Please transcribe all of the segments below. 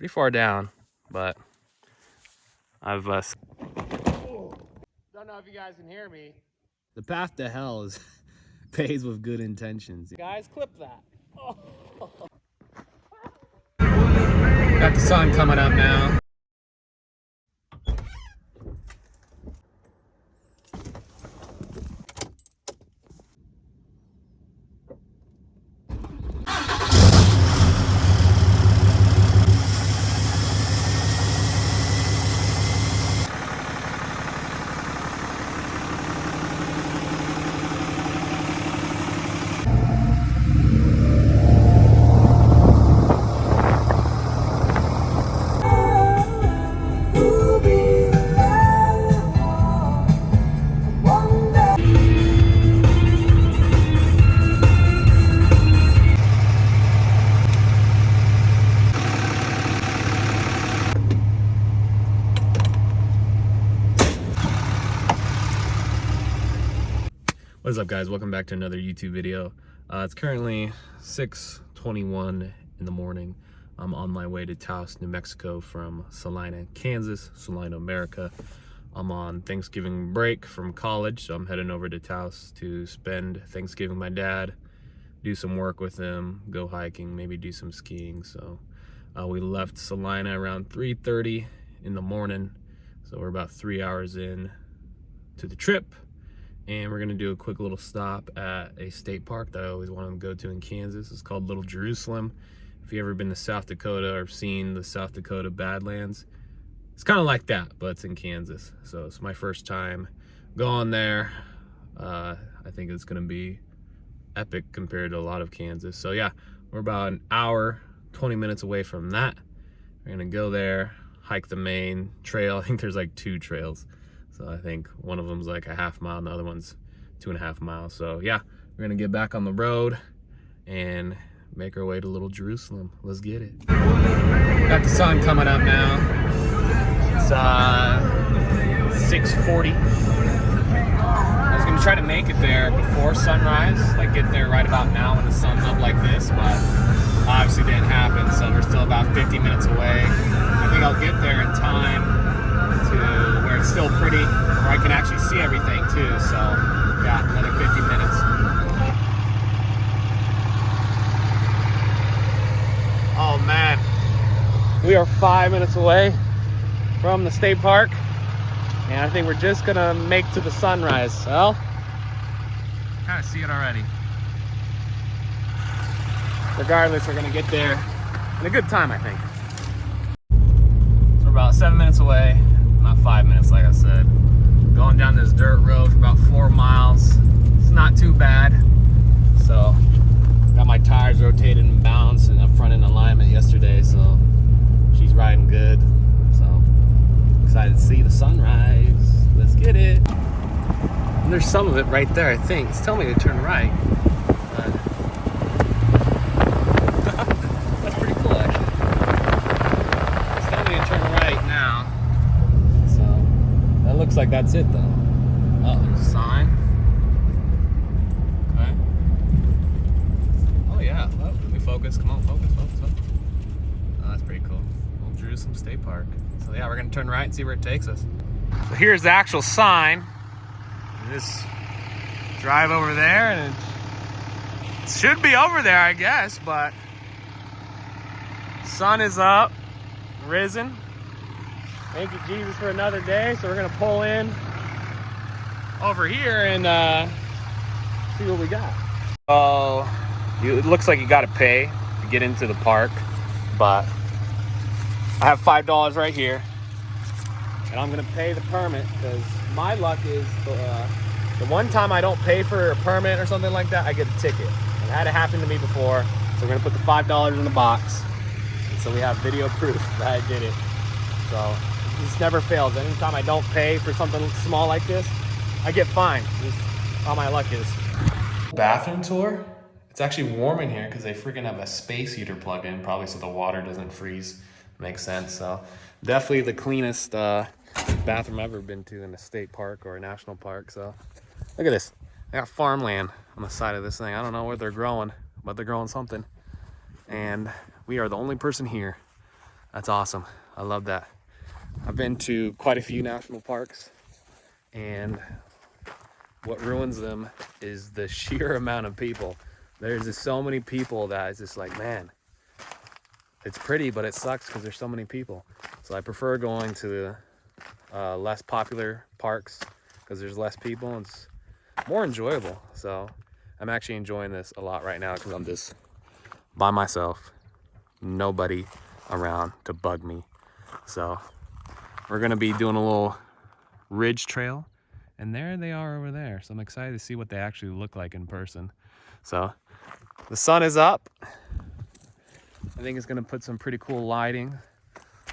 pretty far down, but I've don't know if you guys can hear me. The path to hell is paved with good intentions. Guys, clip that. Oh. Got the sun coming up now. What is up, guys? Welcome back to another YouTube video. It's currently 6:21 in the morning. I'm on my way to Taos, New Mexico from Salina, Kansas, Salina, America. I'm on Thanksgiving break from college, so I'm heading over to Taos to spend Thanksgiving with my dad, do some work with him, go hiking, maybe do some skiing. So we left Salina around 3:30 in the morning, so we're about 3 hours in to the trip. And we're gonna do a quick little stop at a state park that I always wanted to go to in Kansas. It's called Little Jerusalem. If you've ever been to South Dakota or seen the South Dakota Badlands, it's kind of like that, but it's in Kansas. So it's my first time going there. I think it's gonna be epic compared to a lot of Kansas. So yeah, we're about an hour, 20 minutes away from that. We're gonna go there, hike the main trail. I think there's like 2 trails. So I think one of them's like a half mile and the other one's 2.5 miles. So yeah, we're gonna get back on the road and make our way to Little Jerusalem. Let's get it. Got the sun coming up now. It's 6:40. I was gonna try to make it there before sunrise, like get there right about now when the sun's up like this, but obviously didn't happen. So we're still about 50 minutes away. I think I'll get there in time to where it's still pretty, where I can actually see everything too. So yeah, another 50 minutes. Oh man, we are 5 minutes away from the state park, and I think we're just gonna make to the sunrise. Well, kind of see it already. Regardless, we're gonna get there in a good time, I think. So we're about 7 minutes away. Not 5 minutes, like I said. Going down this dirt road for about 4 miles. It's not too bad. So, got my tires rotated and balanced and the front end alignment yesterday, so she's riding good. So, excited to see the sunrise. Let's get it. And there's some of it right there, I think. It's telling me to turn right. But that's pretty cool, actually. It's telling me to turn right now. That looks like that's it, though. Oh, there's a sign. Okay. Oh, yeah. Oh, let me focus. Come on, focus. Oh, that's pretty cool. Old Jerusalem State Park. So, yeah, we're going to turn right and see where it takes us. So, here's the actual sign. You just drive over there, and it should be over there, I guess, but sun is up, risen. Thank you, Jesus, for another day. So we're gonna pull in over here and see what we got. Oh, it looks like you gotta pay to get into the park, but I have $5 right here, and I'm gonna pay the permit because my luck is the one time I don't pay for a permit or something like that, I get a ticket. And that had happened to me before, so we're gonna put the $5 in the box, and so we have video proof that I did it. So. This never fails. Anytime I don't pay for something small like this, I get fined. This is how my luck is. Bathroom tour. It's actually warm in here because they freaking have a space heater plugged in, probably so the water doesn't freeze. Makes sense. So definitely the cleanest bathroom I've ever been to in a state park or a national park. So look at this. I got farmland on the side of this thing. I don't know what they're growing, but they're growing something. And we are the only person here. That's awesome. I love that. I've been to quite a few national parks, and what ruins them is the sheer amount of people. There's just so many people that it's just like, man, it's pretty, but it sucks because there's so many people. So I prefer going to the less popular parks because there's less people and it's more enjoyable. So I'm actually enjoying this a lot right now because I'm just by myself, nobody around to bug me. So we're gonna be doing a little ridge trail, and there they are over there. So I'm excited to see what they actually look like in person. So the sun is up. I think it's gonna put some pretty cool lighting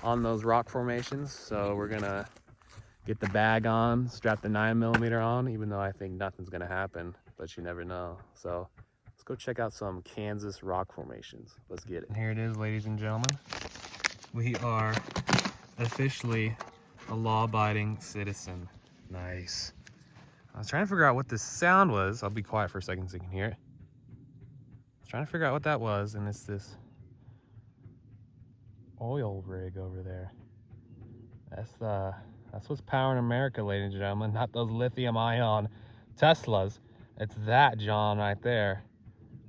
on those rock formations. So we're gonna get the bag on, strap the 9mm on, even though I think nothing's gonna happen, but you never know. So let's go check out some Kansas rock formations. Let's get it. And here it is, ladies and gentlemen. We are officially a law-abiding citizen. Nice. I was trying to figure out what this sound was. I'll be quiet for a second so you can hear it. I was trying to figure out what that was, and it's this oil rig over there. That's what's powering America, ladies and gentlemen, not those lithium-ion Teslas. It's that, John, right there,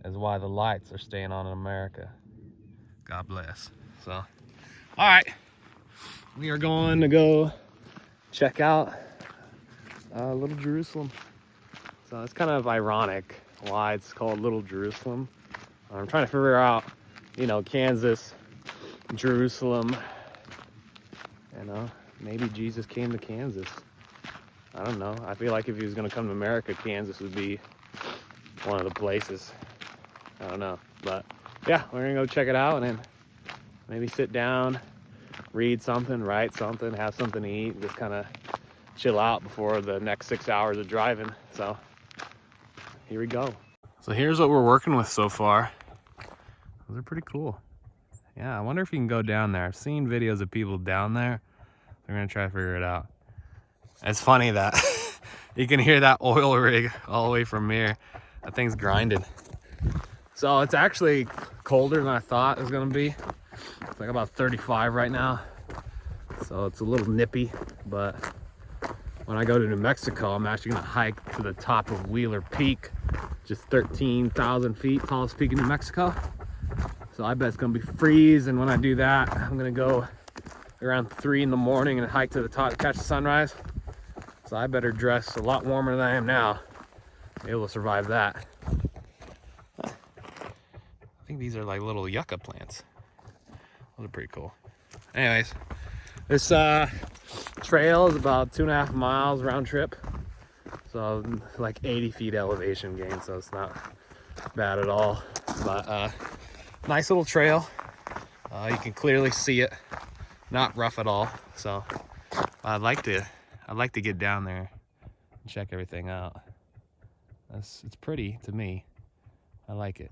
is why the lights are staying on in America. God bless. So, all right, we are going to go check out Little Jerusalem. So it's kind of ironic why it's called Little Jerusalem. I'm trying to figure out, you know, Kansas, Jerusalem, you know, maybe Jesus came to Kansas. I don't know. I feel like if he was going to come to America, Kansas would be one of the places. I don't know. But yeah, we're going to go check it out and then maybe sit down, read something, write something, have something to eat, and just kind of chill out before the next 6 hours of driving. So here we go. So here's what we're working with so far. Those are pretty cool. Yeah, I wonder if you can go down there. I've seen videos of people down there. They're gonna try to figure it out. It's funny that you can hear that oil rig all the way from here. That thing's grinding. So it's actually colder than I thought it was gonna be. It's like about 35 right now. So it's a little nippy, but when I go to New Mexico, I'm actually gonna hike to the top of Wheeler Peak, just 13,000 feet, tallest peak in New Mexico. So I bet it's gonna be freezing when I do that. I'm gonna go around 3 in the morning and hike to the top to catch the sunrise. So I better dress a lot warmer than I am now to be able to survive that. I think these are like little yucca plants. Those are pretty cool. Anyways, this trail is about 2.5 miles round trip. So like 80 feet elevation gain, so it's not bad at all. But nice little trail. You can clearly see it. Not rough at all. So I'd like to get down there and check everything out. It's pretty to me. I like it.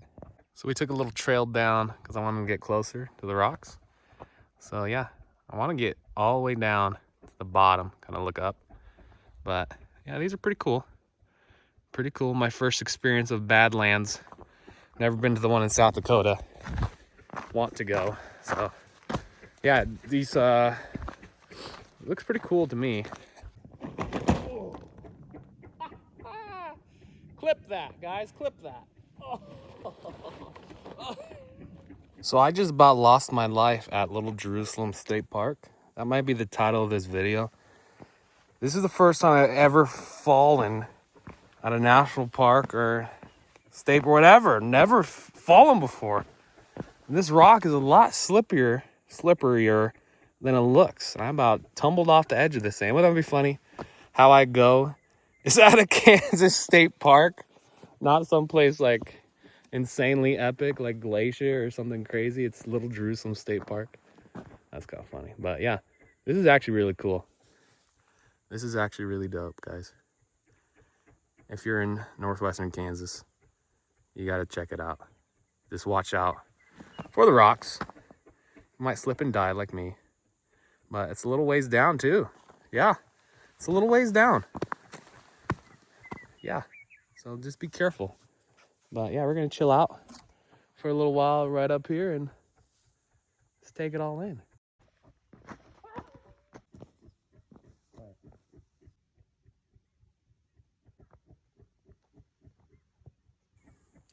So we took a little trail down because I wanted to get closer to the rocks. So yeah, I want to get all the way down to the bottom, kind of look up. But yeah, these are pretty cool. Pretty cool. My first experience of Badlands. Never been to the one in South Dakota. Want to go. So yeah, these looks pretty cool to me. Clip that, guys, clip that. So I just about lost my life at Little Jerusalem State Park. That might be the title of this video. This is the first time I've ever fallen at a national park or state or whatever. Never fallen before. And this rock is a lot slipperier than it looks. And I about tumbled off the edge of this thing. Wouldn't that be funny? How I go is at a Kansas State Park, not someplace like insanely epic like Glacier or something crazy. It's Little Jerusalem State Park. That's kind of funny. But yeah, this is actually really cool. This is actually really dope, guys. If you're in northwestern Kansas, you got to check it out. Just watch out for the rocks. You might slip and die like me. But it's a little ways down too. Yeah, it's a little ways down. Yeah, so just be careful. But yeah, we're gonna chill out for a little while right up here and just take it all in.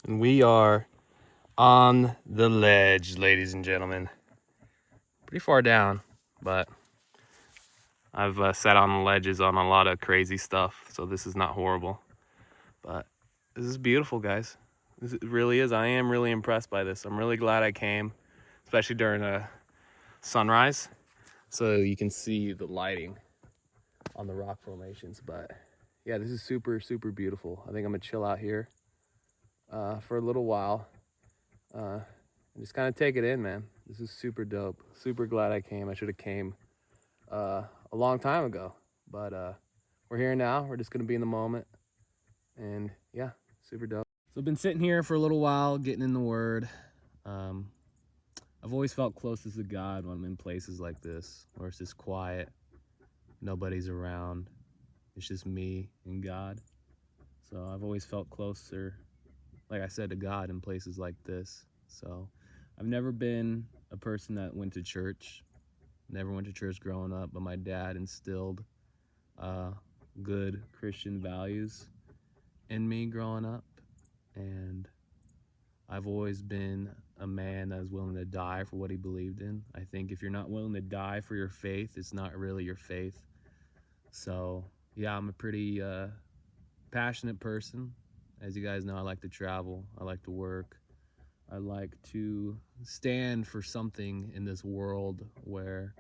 And we are on the ledge, ladies and gentlemen. Pretty far down, but I've sat on the ledges on a lot of crazy stuff, so this is not horrible. But this is beautiful, guys. It really is. I am really impressed by this. I'm really glad I came, especially during a sunrise, so you can see the lighting on the rock formations. But yeah, this is super, super beautiful. I think I'm gonna chill out here for a little while. And just kind of take it in, man. This is super dope. Super glad I came. I should have came a long time ago, but we're here now. We're just gonna be in the moment, and yeah, super dope. So I've been sitting here for a little while, getting in the Word. I've always felt closest to God when I'm in places like this, where it's just quiet, nobody's around, it's just me and God. So I've always felt closer, like I said, to God in places like this. So I've never been a person that went to church. Never went to church growing up, but my dad instilled good Christian values in me growing up. And I've always been a man that was willing to die for what he believed in. I think if you're not willing to die for your faith, it's not really your faith. So yeah, I'm a pretty passionate person. As you guys know, I like to travel, I like to work, I like to stand for something in this world where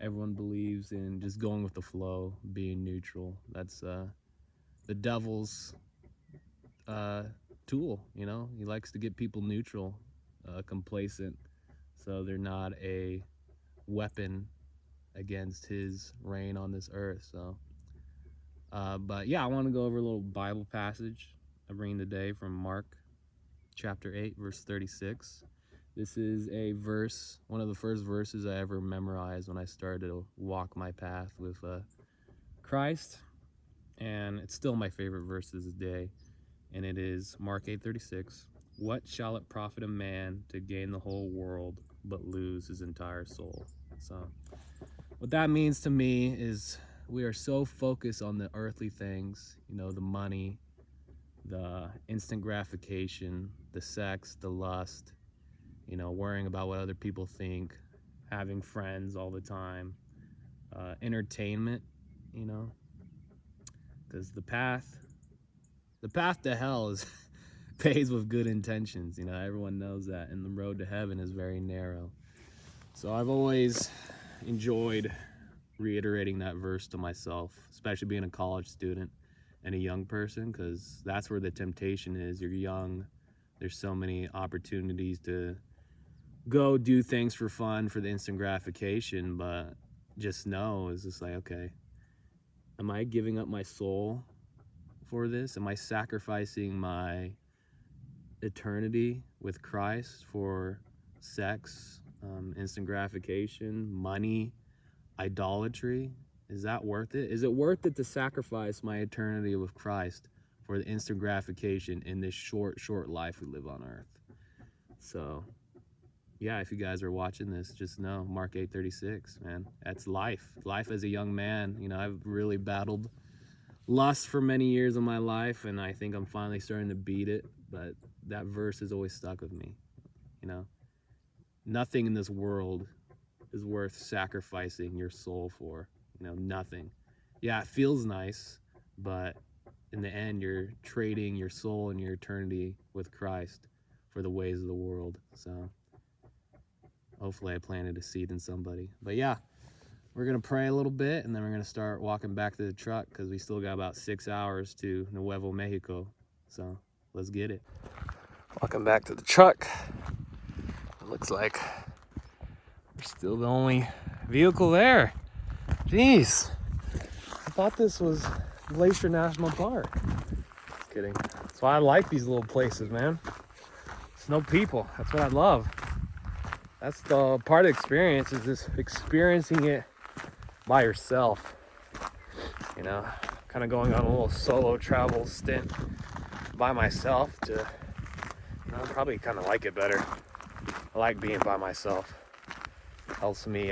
everyone believes in just going with the flow, being neutral. That's the devil's tool, you know? He likes to get people neutral, complacent, so they're not a weapon against his reign on this earth. So but yeah, I want to go over a little Bible passage I'm reading today from Mark chapter 8 verse 36. This is a verse, one of the first verses I ever memorized when I started to walk my path with Christ, and it's still my favorite verse to this day. And it is Mark 8:36. What shall it profit a man to gain the whole world but lose his entire soul? So what that means to me is we are so focused on the earthly things, you know, the money, the instant gratification, the sex, the lust, you know, worrying about what other people think, having friends all the time, entertainment, you know, because the path to hell is paved with good intentions. You know, everyone knows that, and the road to heaven is very narrow. So I've always enjoyed reiterating that verse to myself, especially being a college student and a young person, because that's where the temptation is. You're young, there's so many opportunities to go do things for fun, for the instant gratification, but just know, it's just like, okay, am I giving up my soul for this? Am I sacrificing my eternity with Christ for sex, instant gratification, money, idolatry? Is that worth it? Is it worth it to sacrifice my eternity with Christ for the instant gratification in this short life we live on earth? So yeah, if you guys are watching this, just know Mark 8:36, man. That's life. Life as a young man. You know, I've really battled lust for many years of my life, and I think I'm finally starting to beat it. But that verse has always stuck with me. You know, nothing in this world is worth sacrificing your soul for. You know, nothing. Yeah, it feels nice, but in the end, you're trading your soul and your eternity with Christ for the ways of the world. So hopefully I planted a seed in somebody. But yeah, we're going to pray a little bit, and then we're going to start walking back to the truck, because we still got about 6 hours to Nuevo Mexico. So let's get it. Walking back to the truck. It looks like we're still the only vehicle there. Jeez. I thought this was Glacier National Park. Just kidding. That's why I like these little places, man. There's no people. That's what I love. That's the part of the experience, is just experiencing it by yourself. You know, kind of going on a little solo travel stint by myself to, you know, probably kind of like it better. I like being by myself. Helps me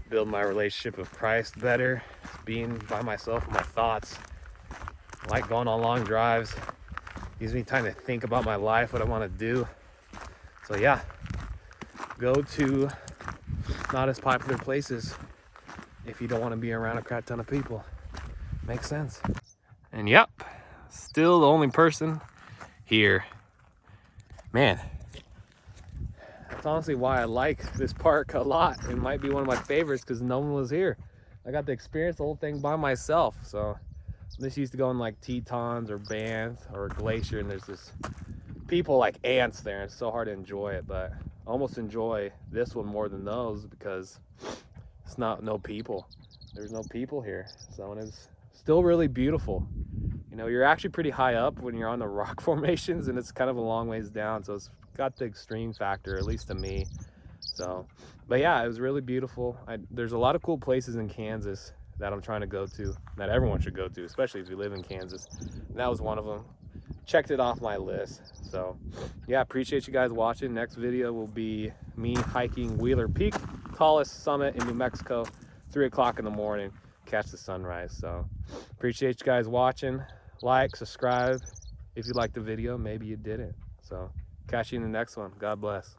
build my relationship with Christ better. Being by myself with my thoughts. I like going on long drives. Gives me time to think about my life, what I want to do. So yeah, go to not as popular places if you don't want to be around a crap ton of people. Makes sense. And yep, still the only person here. Man, that's honestly why I like this park a lot. It might be one of my favorites because no one was here. I got to experience the whole thing by myself. So I'm just used to going like Tetons or Banff or Glacier, and there's this people like ants there. It's so hard to enjoy it, but I almost enjoy this one more than those because it's no people. There's no people here. So it's still really beautiful. You know, you're actually pretty high up when you're on the rock formations, and it's kind of a long ways down. So it's got the extreme factor, at least to me. So, but yeah, it was really beautiful. There's a lot of cool places in Kansas that I'm trying to go to, that everyone should go to, especially if you live in Kansas. And that was one of them. Checked it off my list. So yeah, appreciate you guys watching. Next video will be me hiking Wheeler Peak, tallest summit in New Mexico, 3 o'clock in the morning, catch the sunrise. So appreciate you guys watching. Like, subscribe if you liked the video. Maybe you didn't. So catch you in the next one. God bless.